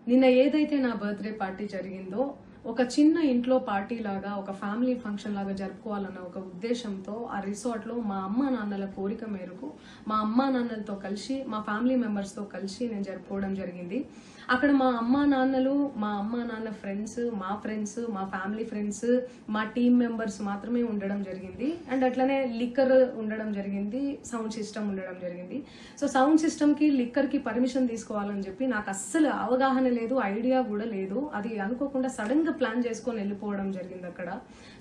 నిన్న ఏదైతే నా బర్త్డే పార్టీ జరిగిందో ఒక చిన్న ఇంట్లో పార్టీ లాగా ఒక ఫ్యామిలీ ఫంక్షన్ లాగా జరుపుకోవాలన్న ఒక ఉద్దేశంతో ఆ రిసార్ట్ లో మా అమ్మా నాన్నల కోరిక మేరకు మా అమ్మా నాన్నలతో కలిసి మా ఫ్యామిలీ మెంబర్స్ తో కలిసి నేను జరుపుకోవడం జరిగింది. అక్కడ మా అమ్మా నాన్నలు, మా అమ్మా నాన్న ఫ్రెండ్స్, మా ఫ్రెండ్స్, మా ఫ్యామిలీ ఫ్రెండ్స్, మా టీమ్ మెంబర్స్ మాత్రమే ఉండడం జరిగింది. అండ్ అట్లనే లిక్కర్ ఉండడం జరిగింది, సౌండ్ సిస్టమ్ ఉండడం జరిగింది. సో సౌండ్ సిస్టమ్ కి లిక్కర్ కి పర్మిషన్ తీసుకోవాలని చెప్పి నాకు అస్సలు అవగాహన లేదు, ఐడియా కూడా లేదు. అది అనుకోకుండా సడన్ గా ప్లాన్ చేసుకొని వెళ్ళిపోవడం జరిగింది అక్కడ.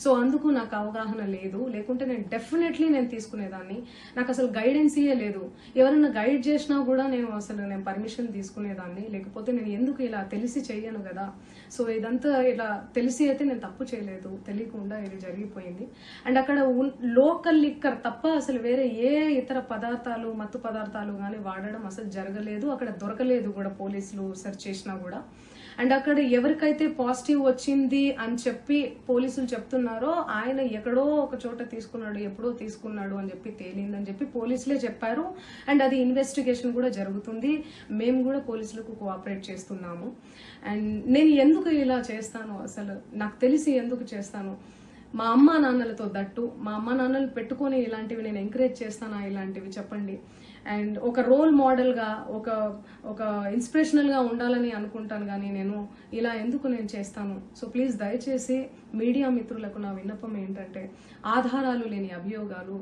సో అందుకు నాకు అవగాహన లేదు, లేకుంటే నేను డెఫినెట్లీ నేను తీసుకునేదాన్ని. నాకు అసలు గైడెన్సీయే లేదు. ఎవరైనా గైడ్ చేసినా కూడా నేను పర్మిషన్ తీసుకునేదాన్ని, లేకపోతే నేను ఎందుకు ఇలా తెలిసి చెయ్యను కదా. సో ఇదంతా ఇలా తెలిసి అయితే నేను తప్పు చేయలేదు, తెలియకుండా ఇది జరిగిపోయింది. అండ్ అక్కడ లోకల్ లిక్కర్ తప్ప అసలు వేరే ఏ ఇతర పదార్థాలు, మత్తు పదార్థాలు కానీ వాడడం అసలు జరగలేదు. అక్కడ దొరకలేదు కూడా, పోలీసులు సెర్చ్ చేసినా కూడా. అండ్ అక్కడ ఎవరికైతే పాజిటివ్ వచ్చింది అని చెప్పి పోలీసులు చెప్తున్నారో ఆయన ఎక్కడో ఒక చోట తీసుకున్నాడు, ఎప్పుడో తీసుకున్నాడు అని చెప్పి తేలిందని చెప్పి పోలీసులే చెప్పారు. అండ్ అది ఇన్వెస్టిగేషన్ కూడా జరుగుతుంది. మేము కూడా పోలీసులకు కోఆపరేట్ చేస్తున్నాము. అండ్ నేను ఎందుకు ఇలా చేస్తాను, అసలు నాకు తెలిసి ఎందుకు చేస్తాను, మా అమ్మా నాన్నలతో దట్టు మా అమ్మా నాన్నలు పెట్టుకొని ఇలాంటివి నేను ఎంకరేజ్ చేస్తానా, ఇలాంటివి చెప్పండి. అండ్ ఒక రోల్ మోడల్ గా, ఒక ఇన్స్పిరేషనల్ గా ఉండాలని అనుకుంటాను, కానీ నేను ఇలా ఎందుకు నేను చేస్తాను. సో ప్లీజ్ దయచేసి మీడియా మిత్రులకు నా విన్నపం ఏంటంటే, ఆధారాలు లేని అభియోగాలు